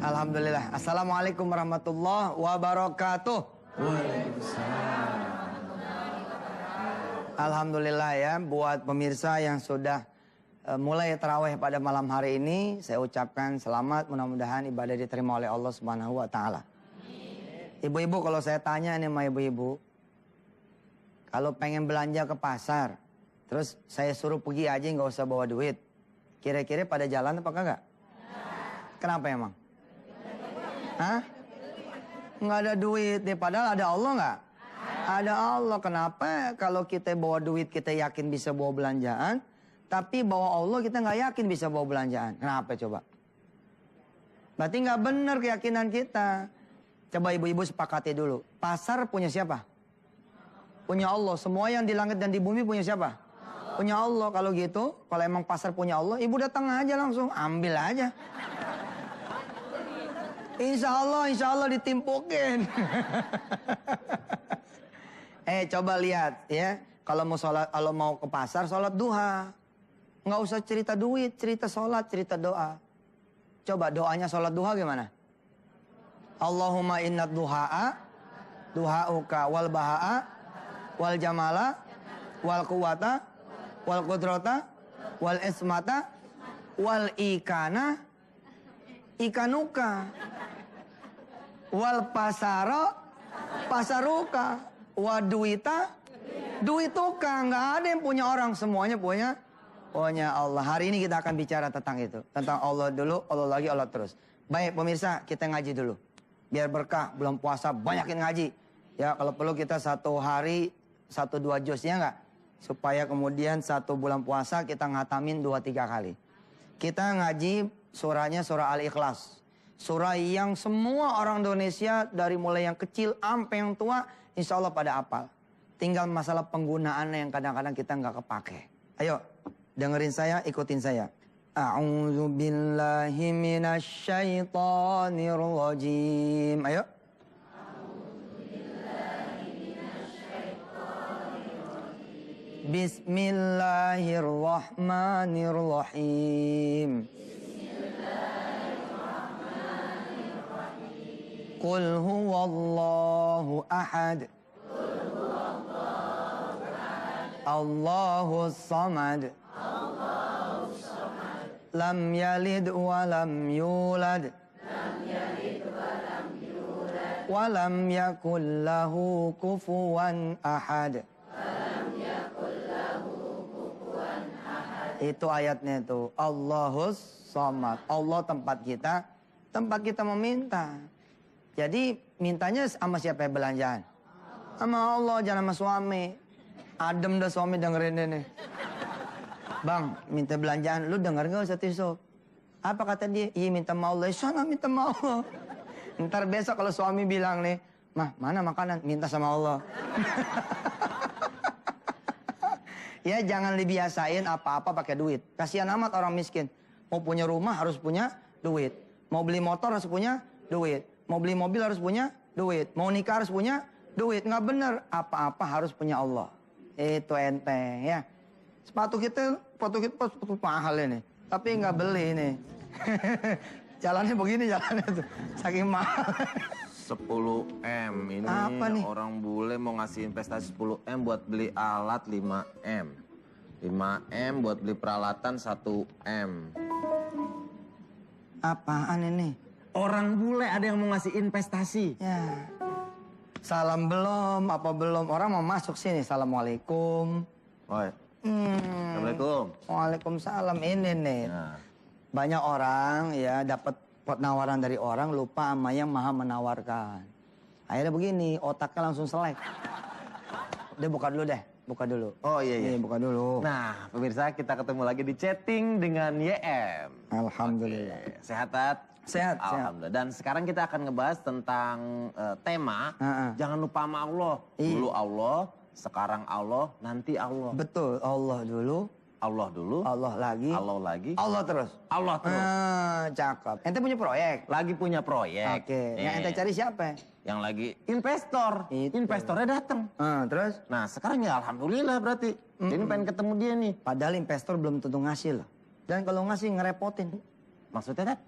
Alhamdulillah. Assalamualaikum warahmatullahi wabarakatuh. Waalaikumsalam. Alhamdulillah ya, buat pemirsa yang sudah mulai tarawih pada malam hari ini, saya ucapkan selamat, mudah-mudahan ibadah diterima oleh Allah Subhanahu wa taala. Ibu-ibu, kalau saya tanya nih sama ibu-ibu, kalau pengen belanja ke pasar, terus saya suruh pergi aja nggak usah bawa duit, kira-kira pada jalan apa kagak? Kenapa emang? Hah? Nggak ada duit deh, padahal ada Allah nggak? Ada Allah. Kenapa kalau kita bawa duit kita yakin bisa bawa belanjaan, tapi bawa Allah kita nggak yakin bisa bawa belanjaan? Kenapa coba? Berarti nggak benar keyakinan kita. Coba ibu-ibu sepakati dulu. Pasar punya siapa? Punya Allah. Semua yang di langit dan di bumi punya siapa? Punya Allah. Kalau gitu, kalau emang pasar punya Allah, ibu datang aja langsung, ambil aja. Insya Allah ditimpukin. Coba lihat ya, kalau mau ke pasar, sholat duha, nggak usah cerita duit, cerita sholat, cerita doa. Coba doanya sholat duha gimana? Allahumma inna duha'a, duha'uka wal baha'a, wal jamala, wal quwata, wal qudrata, wal ismata, wal ikana, ikanuka, wal pasaro, pasaruka, waduita, duituka. Nggak ada yang punya orang, semuanya punya Allah. Hari ini kita akan bicara tentang itu, tentang Allah dulu, Allah lagi, Allah terus. Baik pemirsa, kita ngaji dulu, biar berkah. Belum puasa banyakin ngaji ya, kalau perlu kita satu hari 1-2 juz ya nggak, supaya kemudian 1 bulan puasa kita ngatamin 2-3 kali. Kita ngaji surahnya surah Al-Ikhlas. Surah yang semua orang Indonesia dari mulai yang kecil sampai yang tua insya Allah pada hafal. Tinggal masalah penggunaannya yang kadang-kadang kita nggak kepake. Ayo dengerin saya, ikutin saya. A'udzu billahi minasyaitonir rajim. Ayo. Bismillahirrahmanirrahim. Qul huwallahu ahad. Allahus samad. Lam yalid wa lam yulad. Wa lam yakul lahu kufuwan ahad. Itu ayatnya itu. Allahus samad. Allah tempat kita meminta. Jadi mintanya sama siapa yang belanjaan? Sama Allah, jangan sama suami. Adem dah suami dengerin ini. Bang, minta belanjaan, lu denger gak Ustaz Yusuf? Apa kata dia? Iya minta sama Allah. Sana minta sama Allah. Ntar besok kalau suami bilang nih, mah mana makanan? Minta sama Allah. Ya jangan dibiasain apa-apa pakai duit. Kasihan amat orang miskin. Mau punya rumah harus punya duit. Mau beli motor harus punya duit. Mau beli mobil harus punya duit. Mau nikah harus punya duit. Nggak bener. Apa-apa harus punya Allah. Itu enteng ya. Sepatu kita mahal ini. Tapi nggak beli ini. Jalannya begini jalannya tuh. Saking mahal. 10M ini apa nih? Orang bule mau ngasih investasi 10M buat beli alat 5M. 5M buat beli peralatan 1M. Apaan ini? Orang bule ada yang mau ngasih investasi. Ya. Salam belum, apa belum? Orang mau masuk sini. Assalamualaikum. Oi. Assalamualaikum. Waalaikumsalam. Ini nih. Nah. Banyak orang ya dapat penawaran dari orang, lupa sama yang maha menawarkan. Akhirnya begini, otaknya langsung selek. Dia buka dulu deh, buka dulu. Oh iya. Buka dulu. Nah, pemirsa kita ketemu lagi di chatting dengan YM. Alhamdulillah. Oke. Sehat, Tat? Sehat, sehat. Alhamdulillah. Dan sekarang kita akan ngebahas tentang tema jangan lupa sama Allah. Iya. Dulu Allah, sekarang Allah, nanti Allah. Betul, Allah dulu, Allah dulu, Allah lagi, Allah lagi, Allah terus. Allah terus. Cakep. Ente punya proyek? Lagi punya proyek. Oke. Yang ente cari siapa? Yang lagi investor. Itu. Investornya datang. Terus? Nah sekarang ya alhamdulillah berarti. Jadi pengen ketemu dia nih. Padahal investor belum tentu ngasih loh. Dan kalau ngasih ngerepotin. Maksudnya kan?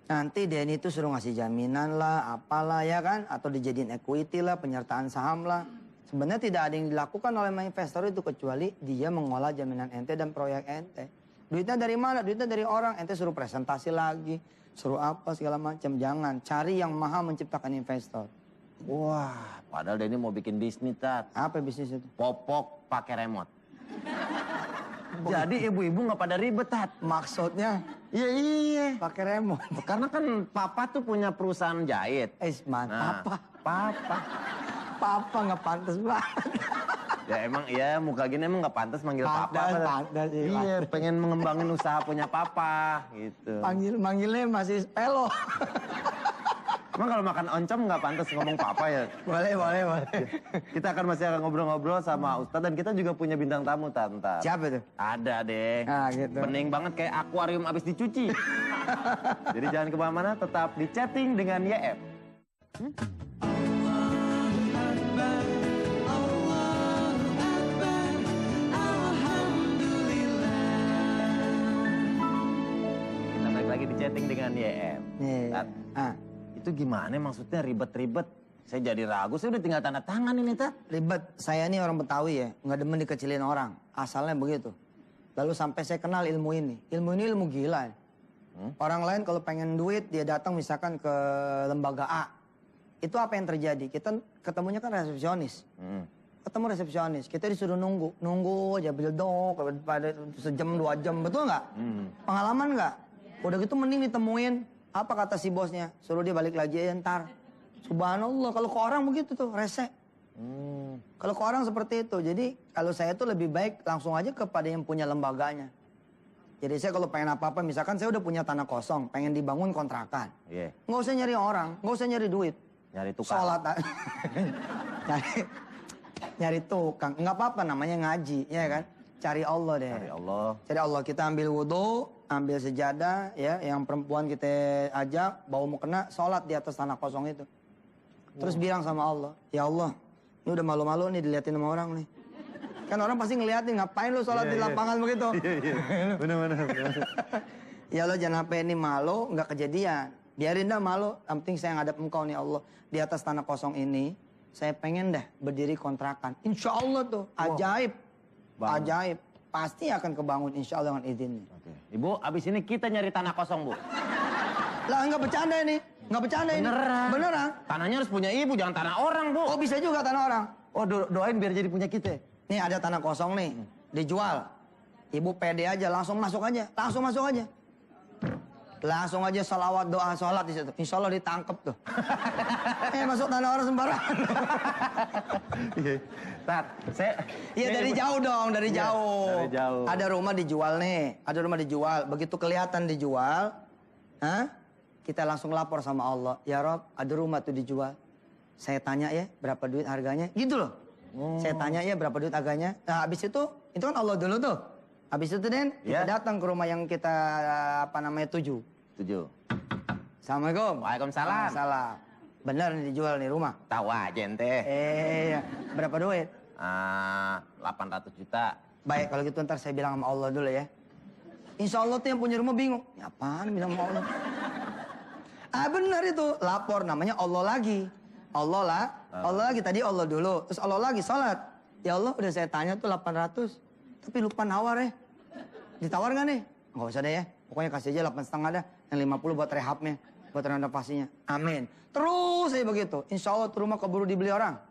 Nanti Denny itu suruh ngasih jaminan lah, apalah ya kan. Atau dijadiin equity lah, penyertaan saham lah. Sebenarnya tidak ada yang dilakukan oleh investor itu kecuali dia mengolah jaminan ente dan proyek ente. Duitnya dari mana? Duitnya dari orang. Ente suruh presentasi lagi, suruh apa segala macam. Jangan cari yang maha menciptakan investor. Wah, padahal Denny mau bikin bisnis, Tat. Apa bisnis itu? Popok pakai remote. Jadi ibu-ibu nggak pada ribet, Tat. Maksudnya Iya. pakai remote. Karena kan papa tuh punya perusahaan jahit. Mantap. Papa. Papa nggak pantas banget. Ya emang iya muka gini emang nggak pantas manggil papa. Pantas sih. Iya, pengen mengembangin usaha punya papa gitu. Manggilnya masih spelo. Emang kalau makan oncom nggak pantas ngomong papa ya? Boleh. Kita masih akan ngobrol-ngobrol sama Ustadz dan kita juga punya bintang tamu, Tante. Siapa tuh? Ada deh. Ah, gitu. Pening banget kayak akuarium abis dicuci. Jadi jangan kemana-mana, tetap di chatting dengan YF. Kita balik lagi di chatting dengan YF. Tat, itu gimana maksudnya ribet-ribet? Saya jadi ragu, saya udah tinggal tanda tangan ini, Tat. Ribet. Saya ini orang Betawi ya, nggak demen dikecilin orang. Asalnya begitu. Lalu sampai saya kenal ilmu ini. Ilmu ini ilmu gila. Orang lain kalau pengen duit, dia datang misalkan ke lembaga A. Itu apa yang terjadi? Kita ketemunya kan resepsionis. Ketemu resepsionis, kita disuruh nunggu aja bildok pada sejam 2 jam, betul nggak? Pengalaman nggak? Udah gitu mending ditemuin, apa kata si bosnya? Suruh dia balik lagi ya ntar. Subhanallah, kalau ke orang begitu tuh, rese. Kalau ke orang seperti itu, jadi kalau saya tuh lebih baik langsung aja kepada yang punya lembaganya. Jadi saya kalau pengen apa-apa, misalkan saya udah punya tanah kosong, pengen dibangun kontrakan. Nggak usah nyari orang, nggak usah nyari duit. Nyari tukang. Sholat. nyari tukang. Nggak apa-apa namanya ngaji, ya kan? Cari Allah deh. Cari Allah. Cari Allah. Kita ambil wudhu, ambil sejadah, ya. Yang perempuan kita ajak, bau mau kena, sholat di atas tanah kosong itu. Terus bilang sama Allah, ya Allah, ini udah malu-malu nih diliatin sama orang nih. Kan orang pasti ngeliatin, ngapain lu sholat di lapangan begitu? Iya. Bener. Ya Allah jangan sampai ini malu, nggak kejadian. Biarin dah malu, yang penting saya ngadep engkau nih Allah. Di atas tanah kosong ini, saya pengen dah berdiri kontrakan. Insya Allah tuh, ajaib. Ajaib. Pasti akan kebangun insya Allah dengan izinnya. Ibu, abis ini kita nyari tanah kosong, Bu. Lah nggak bercanda ini. Nggak bercanda ini. Beneran. Tanahnya harus punya ibu, jangan tanah orang, Bu. Oh bisa juga tanah orang. Oh doain biar jadi punya kita. Nih ada tanah kosong nih, dijual. Ibu pede aja, langsung masuk aja. Langsung aja salawat doa sholat di situ. Insya Allah ditangkep tuh. Masuk tanah orang sembarangan. Tat, saya... Iya dari jauh dong, dari jauh. Dari jauh. Ada rumah dijual nih, ada rumah dijual. Begitu kelihatan dijual, kita langsung lapor sama Allah. Ya Rob, ada rumah tuh dijual. Saya tanya ya, berapa duit harganya? Gitu loh. Saya tanya ya, berapa duit harganya? Nah, habis itu kan Allah dulu tuh. Habis itu Den, kita datang ke rumah yang kita tuju. Assalamualaikum. Waalaikumsalam. Salam. Benar nih dijual nih rumah. Tahu aja ente. Iya. Berapa duit? 800 juta. Baik, kalau gitu ntar saya bilang sama Allah dulu ya. Insya Allah tuh yang punya rumah bingung. Ya apaan bilang sama Allah? Benar itu. Lapor namanya Allah lagi. Allah lagi. Tadi Allah dulu. Terus Allah lagi sholat. Ya Allah udah saya tanya tuh 800. Tapi lupa nawar ya. Ditawar gak nih? Nggak usah deh ya. Pokoknya kasih aja 8,5 dah. Yang 50 buat rehabnya. Buat renovasinya. Amin. Terus saya begitu. Insya Allah tuh rumah keburu dibeli orang.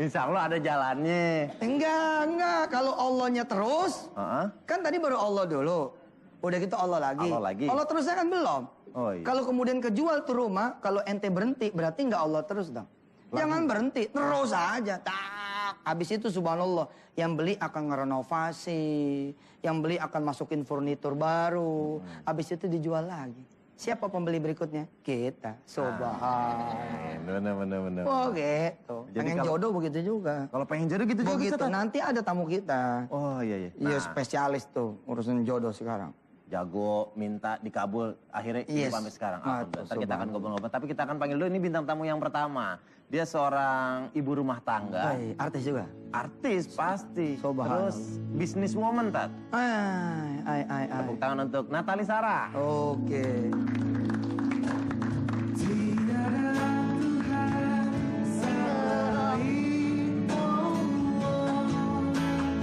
Insya Allah ada jalannya. Enggak. Kalau Allahnya terus, kan tadi baru Allah dulu. Udah gitu Allah lagi. Allah terusnya kan belum. Oh, iya. Kalau kemudian kejual tuh rumah, kalau ente berhenti, berarti nggak Allah terus dong. Jangan berhenti, terus aja. Tak. Habis itu subhanallah, yang beli akan ngerenovasi, yang beli akan masukin furnitur baru, habis itu dijual lagi. Siapa pembeli berikutnya? Kita. Subhanallah. Bener. Oh gitu. Jadi Pengen jodoh begitu juga. Kalau pengen jodoh gitu juga Begitu, bisa, Tat? nanti ada tamu kita. Oh iya. Iya spesialis tuh urusan jodoh sekarang. Jago, minta, dikabul, akhirnya Yes. hidup sampai sekarang. Betul, Ntar kita akan ngobrol-ngobrol. Tapi kita akan panggil dulu ini bintang tamu yang pertama. Dia seorang ibu rumah tangga. Baik, artis juga. Artis pasti. Subhanallah. Terus bisnis woman, Tat. Ay. Tepuk tangan untuk Natali Sarah. Oke.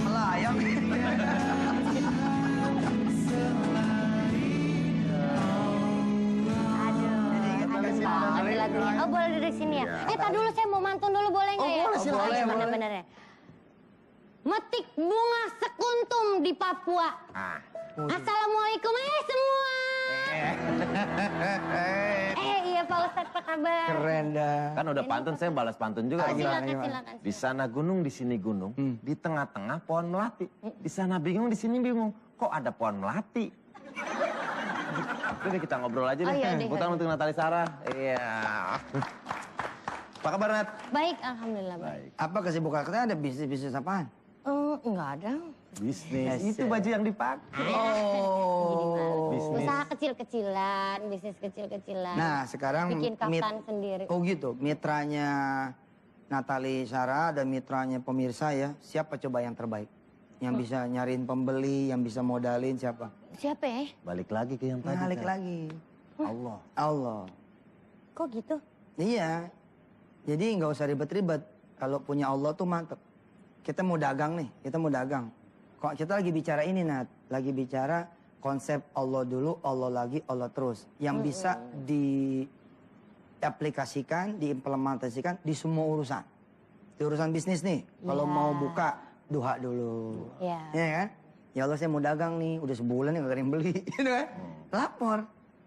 Melayang. Ada lagunya. Oh boleh duduk sini ya. Tar dulu saya mau mantun dulu boleh nggak ya? boleh, silakan. Boleh, Boleh. bener-bener ya. Metik bunga sekuntum di Papua. Assalamualaikum semua. Iya Pak Ustadz, apa kabar? Keren dah. Kan udah pantun, saya balas pantun juga. Silakan. Di sana gunung, di sini gunung. Di tengah-tengah pohon melati. Di sana bingung, di sini bingung. Kok ada pohon melati? Udah kita ngobrol aja deh. Oh, iya deh. Butang untuk Natali Sarah. Iya. Apa kabar, Nat? Baik, alhamdulillah baik. Apa kesibukan kita ada bisnis apaan? Enggak ada. Bisnis. Yes, Itu baju yang dipakai. Oh. Bisnis. Usaha kecil-kecilan, bisnis kecil-kecilan. Nah, sekarang bikin kaftan sendiri. Oh gitu, mitranya Natali Sarah dan mitranya pemirsa ya. Siapa coba yang terbaik? Yang bisa nyariin pembeli, yang bisa modalin siapa? Siapa ya? Balik lagi ke yang tadi. Balik Tat. lagi. Allah. Allah. Kok gitu? Iya. Jadi nggak usah ribet-ribet. Kalau punya Allah tuh mantep. Kita mau dagang nih, kita mau dagang. Kok kita lagi bicara ini, Nat. Lagi bicara konsep Allah dulu, Allah lagi, Allah terus. Yang bisa diaplikasikan, diimplementasikan di semua urusan. Di urusan bisnis nih. Kalau Ya. mau buka, duha dulu. Ya. Iya kan? Ya Allah saya mau dagang nih, udah sebulan nih gak ada yang beli. Gitu kan?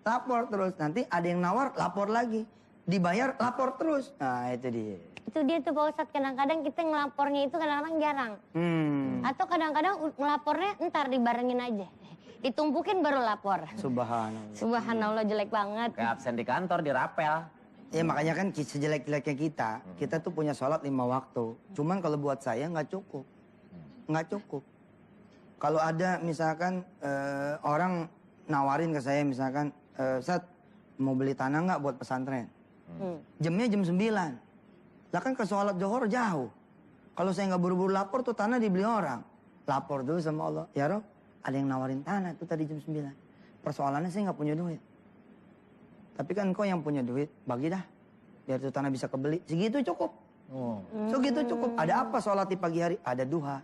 Lapor terus. Nanti ada yang nawar, lapor lagi. Dibayar, lapor terus. Nah itu dia. Itu dia tuh Pak Ustadz, kadang-kadang kita ngelapornya itu kadang-kadang jarang. Atau kadang-kadang ngelapornya ntar dibarengin aja. Ditumpukin baru lapor. Subhanallah. Subhanallah jelek banget. Kayak absen di kantor, dirapel. Ya makanya kan sejelek-jeleknya kita tuh punya sholat 5 waktu. Cuman kalau buat saya nggak cukup. Nggak cukup. Kalau ada misalkan orang nawarin ke saya misalkan, Ustadz mau beli tanah nggak buat pesantren? Jamnya jam 9. Lah kan ke sholat Johor jauh. Kalau saya nggak buru-buru lapor tuh tanah dibeli orang. Lapor dulu sama Allah. Ya Rob, ada yang nawarin tanah tuh tadi jam 9. Persoalannya saya nggak punya duit. Tapi kan kau yang punya duit, bagi dah. Biar tuh tanah bisa kebeli. Segitu cukup. Segitu cukup. Ada apa sholat di pagi hari? Ada duha.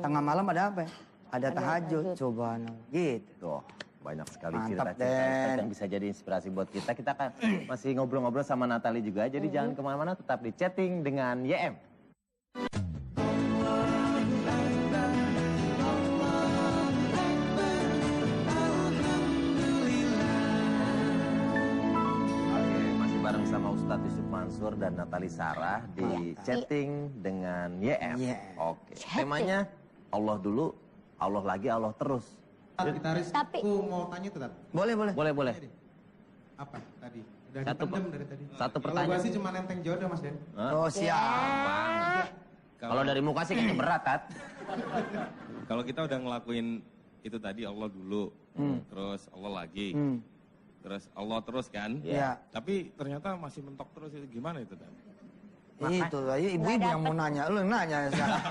Tengah malam ada apa? Ada tahajud. Subhanallah. Gitu. Tuh, banyak sekali Mantap, cerita-cerita Den. Ustadz yang bisa jadi inspirasi buat kita. Kita kan masih ngobrol-ngobrol sama Natali juga. Jadi jangan kemana-mana, tetap di chatting dengan YM. Oke, masih bareng sama Ustadz Yusuf Mansur dan Natali Sarah di chatting dengan YM. YM. Oke, temanya Allah dulu, Allah lagi, Allah terus. Gitaris, Tapi- aku mau tanya tuh, Tat. Boleh. Boleh. Apa tadi? Udah Satu dipendem per- dari tadi. satu Kalau pertanyaan. gua sih cuma nenteng jodoh, Mas Den. Oh siap. Kalau dari muka sih kayaknya berat, Tat. Kalau kita udah ngelakuin itu tadi Allah dulu, terus Allah lagi, terus Allah terus kan. Iya. Tapi ternyata masih mentok terus itu gimana itu Dan? Itu aja ibu-ibu yang mau nanya, lu yang nanya sekarang.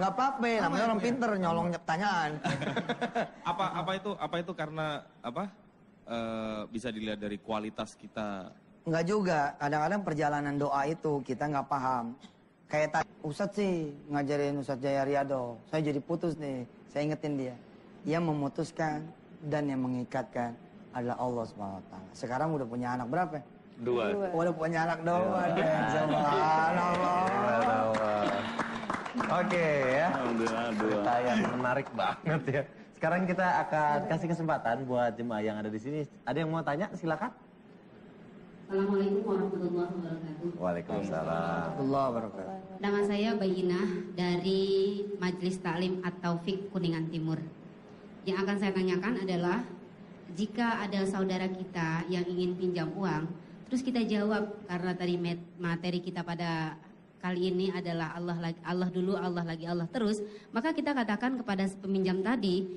Nggak apa-apa, namanya orang pinter nyolong pertanyaan. Apa itu karena apa? Bisa dilihat dari kualitas kita. Nggak juga, kadang-kadang perjalanan doa itu kita nggak paham. Kayak tadi Ustadz sih ngajarin Ustadz Jaya Riado, saya jadi putus nih, saya ingetin dia. Yang memutuskan dan yang mengikatkan adalah Allah SWT. Sekarang udah punya anak berapa? 2. Udah punya anak dua deh. Subhanallah. Oke ya. Alhamdulillah 2. Cerita yang menarik banget ya. Sekarang kita akan kasih kesempatan buat jemaah yang ada di sini. Ada yang mau tanya? Silakan. Assalamualaikum warahmatullahi wabarakatuh. Waalaikumsalam. Allah wabarakatuh. Nama saya Bayinah dari Majelis Taklim At-Taufik Kuningan Timur. Yang akan saya tanyakan adalah, jika ada saudara kita yang ingin pinjam uang, terus kita jawab karena tadi materi kita pada kali ini adalah Allah dulu, Allah lagi, Allah terus, maka kita katakan kepada peminjam tadi,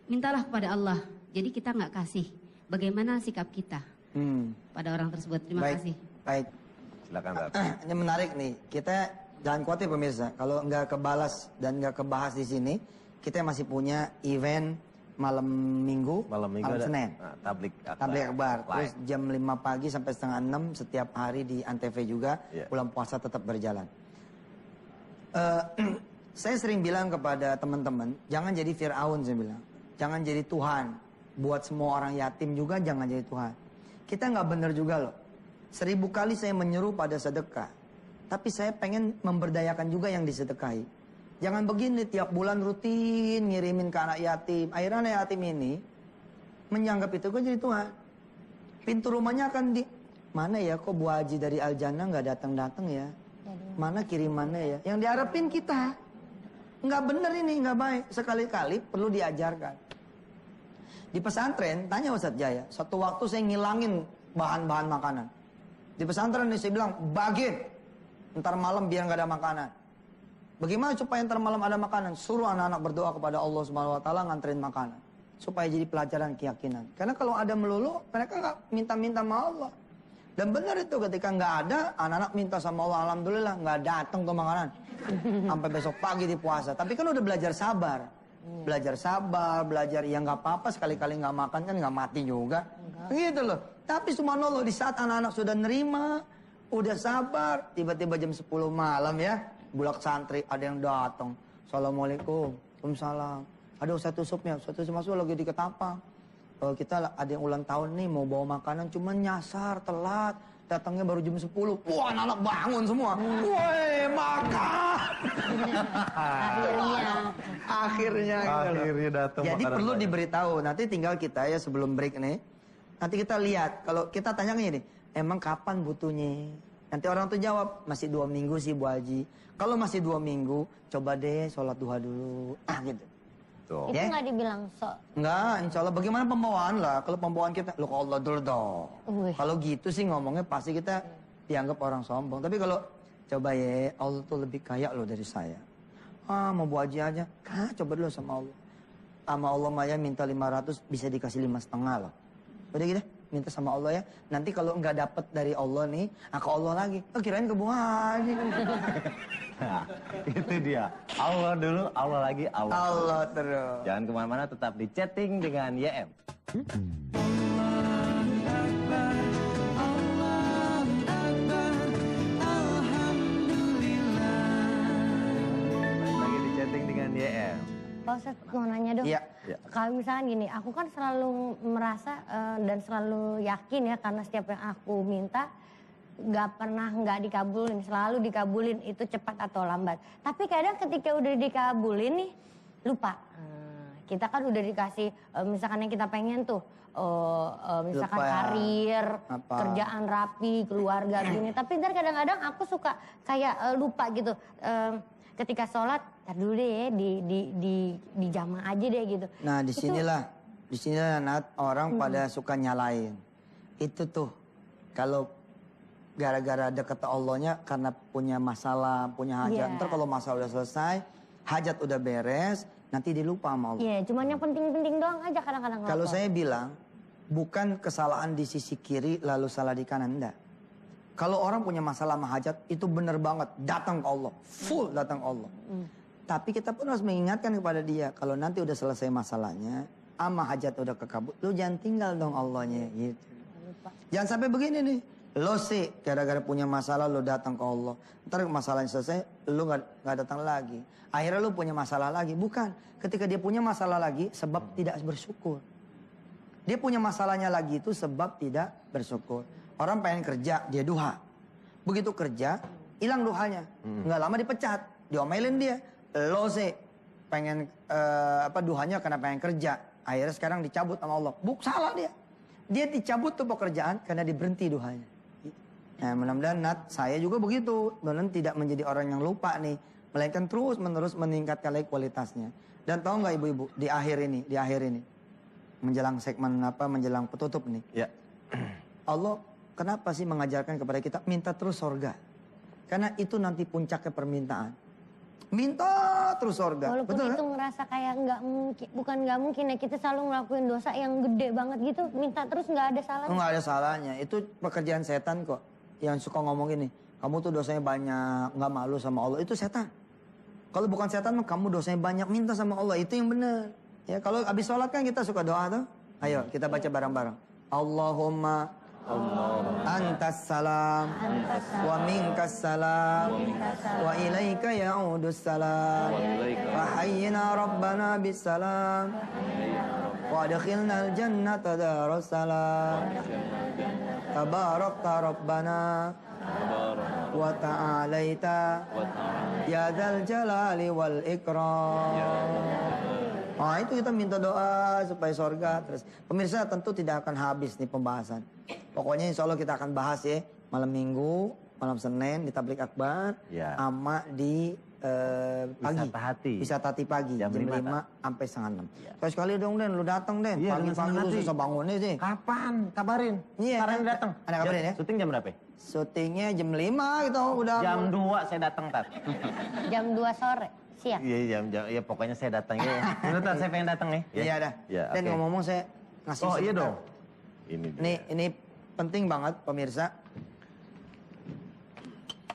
mintalah kepada Allah. Jadi kita nggak kasih. Bagaimana sikap kita pada orang tersebut? Terima kasih. Baik. Silakan, Tat. Ini menarik nih. Kita jangan khawatir pemirsa. Kalau nggak kebalas dan nggak kebahas di sini, kita masih punya event malam minggu, Malam ada Senin. tablik Akbar. Terus live. jam 5 pagi sampai setengah 6 setiap hari di Antv juga. Iya. Bulan puasa tetap berjalan. Saya sering bilang kepada teman-teman, jangan jadi Fir'aun saya bilang. Jangan jadi Tuhan. Buat semua orang yatim juga jangan jadi Tuhan. Kita nggak benar juga loh. 1000 kali saya menyeru pada sedekah. Tapi saya pengen memberdayakan juga yang disedekahi. Jangan begini tiap bulan rutin ngirimin ke anak yatim. Akhirnya anak yatim ini menyanggap itu kan jadi Tuhan. Pintu rumahnya akan di... Mana ya kok Bu Haji dari Al-Jannah nggak datang-datang ya? Mana kirimannya ya? Yang diharapin kita. Nggak bener ini, nggak baik. Sekali-kali perlu diajarkan. Di pesantren, tanya Ustadz Jaya, satu waktu saya ngilangin bahan-bahan makanan. Di pesantren ini saya bilang, bagin. Ntar malam biar nggak ada makanan. Bagaimana supaya ntar malam ada makanan? Suruh anak-anak berdoa kepada Allah Subhanahu Wa Taala nganterin makanan. Supaya jadi pelajaran keyakinan. Karena kalau ada melulu, mereka nggak minta-minta sama Allah. Dan benar itu ketika nggak ada, anak-anak minta sama Allah, alhamdulillah nggak datang tuh makanan. Sampai besok pagi di puasa. Tapi kan udah belajar sabar. Belajar sabar, belajar ya nggak apa-apa sekali-kali nggak makan kan nggak mati juga. Gitu loh. Tapi subhanallah di saat anak-anak sudah nerima, udah sabar, tiba-tiba jam 10 malam ya, bulak santri ada yang datang. Assalamualaikum, waalaikumsalam. Ada Ustadz Usupnya, Ustadz Usuf masuk lagi di Ketapang. Kita ada yang ulang tahun nih mau bawa makanan, cuman nyasar telat. Datangnya baru jam 10. Wah, anak-anak bangun semua. Woi, makan. Akhirnya datang. Jadi makanan perlu banyak. diberitahu. Nanti tinggal kita ya sebelum break nih. Nanti kita lihat. Kalau kita tanya gini, emang kapan butuhnya? Nanti orang tuh jawab, masih 2 minggu sih Bu Haji. Kalau masih 2 minggu, coba deh sholat duha dulu. Gitu. Tuh. Itu Ya? nggak dibilang sok. Enggak, insya Allah bagaimana pembawaan lah. Kalau pembawaan kita, lo Allah dulu dong. Wih. Kalau gitu sih ngomongnya pasti kita dianggap orang sombong. Tapi kalau coba ya, Allah tuh lebih kaya loh dari saya. Mau Bu Haji aja. Coba dulu sama Allah. Sama Allah Maya minta 500 bisa dikasih 5,5 loh. Udah gitu, minta sama Allah ya. Nanti kalau nggak dapet dari Allah nih, ke Allah lagi. Kirain ke Bu Haji. Nah, itu dia. Allah dulu, Allah lagi, Allah. Allah terus. Jangan kemana-mana, tetap di chatting dengan YM. Lagi di chatting dengan YM. Pak Ustadz mau nanya dong. Iya. Iya. Kalau misalnya gini, aku kan selalu merasa dan selalu yakin ya karena setiap yang aku minta nggak pernah nggak dikabulin, selalu dikabulin itu cepat atau lambat. Tapi kadang ketika udah dikabulin nih lupa. Kita kan udah dikasih misalkan yang kita pengen tuh misalkan Lupa ya. karir, Apa? kerjaan rapi, keluarga gini. Tapi ntar kadang-kadang aku suka kayak lupa gitu. Ketika sholat, tar dulu deh ya, di jamaah aja deh gitu. Nah disinilah Nat, orang pada suka nyalain. Itu tuh kalau gara-gara deket Allahnya karena punya masalah, punya hajat. Iya. Ntar kalau masalah udah selesai, hajat udah beres, nanti dilupa sama Allah. Iya, cuman yang penting-penting doang aja kadang-kadang. Kalau lapor. saya bilang, bukan kesalahan di sisi kiri lalu salah di kanan, enggak. Kalau orang punya masalah sama hajat, itu benar banget. Datang ke Allah. Full datang ke Allah. Tapi kita pun harus mengingatkan kepada dia. Kalau nanti udah selesai masalahnya, ama hajat udah kekabut, lu jangan tinggal dong Allahnya. Gitu. Jangan sampai begini nih. Lo sih gara-gara punya masalah lo datang ke Allah. Ntar masalahnya selesai, lo nggak datang lagi. Akhirnya lo punya masalah lagi. Bukan. Ketika dia punya masalah lagi, sebab tidak bersyukur. Dia punya masalahnya lagi itu sebab tidak bersyukur. Orang pengen kerja, dia duha. Begitu kerja, hilang duhanya. Nggak lama dipecat, diomelin dia. Lo sih pengen duhanya karena pengen kerja. Akhirnya sekarang dicabut sama Allah. Salah dia. Dia dicabut tuh pekerjaan karena diberhenti duhanya. Nah, mudah-mudahan saya juga begitu. Mudah-mudahan tidak menjadi orang yang lupa nih. Melainkan terus-menerus meningkatkan lagi kualitasnya. Dan tahu nggak ibu-ibu, di akhir ini, menjelang segmen menjelang petutup nih. Ya. Allah kenapa sih mengajarkan kepada kita minta terus sorga? Karena itu nanti puncaknya permintaan. Minta terus sorga. Walaupun Betul itu kan? ngerasa kayak nggak mungkin, bukan nggak mungkin ya, kita selalu ngelakuin dosa yang gede banget gitu, minta terus nggak ada salahnya. Nggak ada salahnya. Itu pekerjaan setan kok. Yang suka ngomong gini, kamu tuh dosanya banyak, nggak malu sama Allah. Itu setan. Kalau bukan setan, kamu dosanya banyak, minta sama Allah. Itu yang benar. Ya, kalau habis sholat kan kita suka doa tuh. Ayo kita baca bareng-bareng. Allahumma antas salam wa minkas salam wa ilaika ya'udus salam wa hayyina rabbana bis salam wa adkhilna al jannata darus salam tabarakta rabbana wa ta'alaita ya dzal jalali wal ikram. Nah itu kita minta doa supaya sorga terus. Pemirsa tentu tidak akan habis nih pembahasan. Pokoknya insya Allah kita akan bahas ya malam Minggu, malam Senin di Tablik Akbar, Ya. sama di pagi. Wisata Hati. Wisata Hati pagi Jam jam 5, 5 sampai setengah 6. Ya. Sekali dong Den, lu datang Den. Iya, Pagi-pagi dengan lu senang hati. susah bangunnya sih. Kapan? Kabarin. Iya, Sekarang kan? datang. Ada kabarin ya? Syuting jam berapa? Syutingnya jam 5 gitu udah. Jam 2 saya datang, Tat. Jam 2 sore, siap. Iya, jam, ya pokoknya saya datang ya. Bener, Tat, saya pengen datang nih. Iya dah. Ya, Dan oke. ngomong-ngomong saya ngasih Oh iya sebentar. dong. Ini dia. Ini penting banget pemirsa.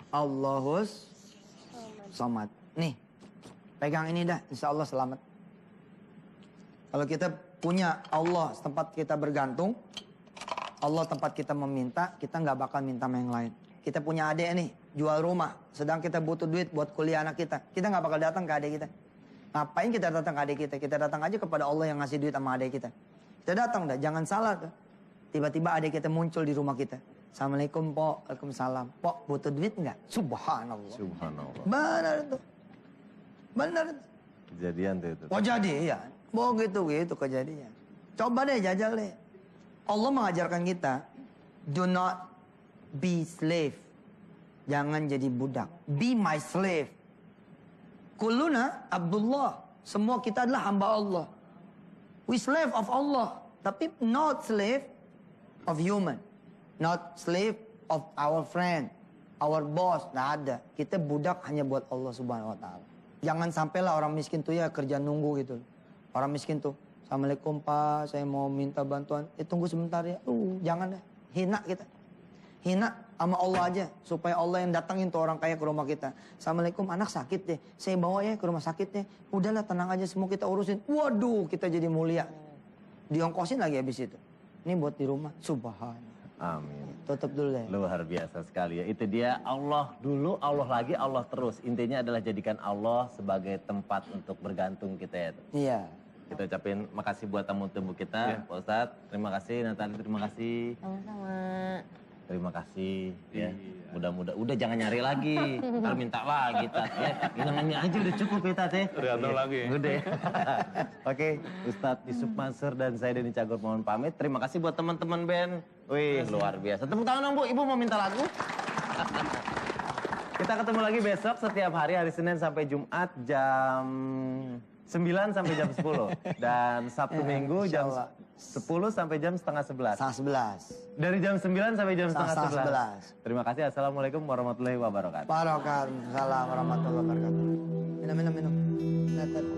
Allahus Somad. Nih, pegang ini dah, insya Allah selamat. Kalau kita punya Allah tempat kita bergantung, Allah tempat kita meminta, kita nggak bakal minta sama yang lain. Kita punya adik nih, jual rumah, sedang kita butuh duit buat kuliah anak kita nggak bakal datang ke adik kita. Ngapain kita datang ke adik kita? Kita datang aja kepada Allah yang ngasih duit sama adik kita. Kita datang dah, jangan salah tuh. Tiba-tiba adik kita muncul di rumah kita. Assalamualaikum, Pok. Waalaikumsalam. Pok, butuh duit nggak? Subhanallah. Subhanallah. Benar tuh. Benar. Kejadian tuh itu. Oh jadi ya. Begitu kejadian. Coba deh jajal deh. Allah mengajarkan kita, do not be slave. Jangan jadi budak. Be my slave. Kuluna Abdullah. Semua kita adalah hamba Allah. We slave of Allah. Tapi not slave of human. Not slave of our friend. Our boss. Nggak ada. Kita budak hanya buat Allah subhanahu wa ta'ala. Jangan sampailah orang miskin tuh ya kerja nunggu gitu. Orang miskin tuh. Assalamualaikum Pak, saya mau minta bantuan. Tunggu sebentar ya. Jangan deh. Hina kita. Hina sama Allah aja. Supaya Allah yang datangin tuh orang kaya ke rumah kita. Assalamualaikum, anak sakit deh. Saya bawa ya ke rumah sakitnya. Udahlah tenang aja, semua kita urusin. Waduh, kita jadi mulia. Diongkosin lagi habis itu. Ini buat di rumah. Subhanallah. Amin. Tutup dulu deh. Luar biasa sekali ya. Itu dia Allah dulu, Allah lagi, Allah terus. Intinya adalah jadikan Allah sebagai tempat untuk bergantung kita ya. Iya. Kita ucapin makasih buat tamu-tamu kita, Pak Ustadz. Terima kasih, Natali terima kasih. Sama-sama. Terima kasih ya. Mudah-mudahan udah jangan nyari lagi. Ntar minta lagi Tat ya. Hilangannya aja udah cukup ya Tat ya. Tergantung lagi. Udah ya. Oke, Ustadz Yusuf Mansur dan saya Denny Cagur mohon pamit. Terima kasih buat teman-teman band. Wih, luar biasa. Tepuk tangan dong Bu. Ibu mau minta lagu? Kita ketemu lagi besok setiap hari Senin sampai Jumat jam 9 sampai jam 10. Dan Sabtu Minggu jam 10 sampai jam setengah 11. Setengah 11. Dari jam 9 sampai jam setengah Setengah 11. Terima kasih. Assalamualaikum warahmatullahi wabarakatuh. Waalaikumsalam warahmatullahi wabarakatuh. Minum. Lihat.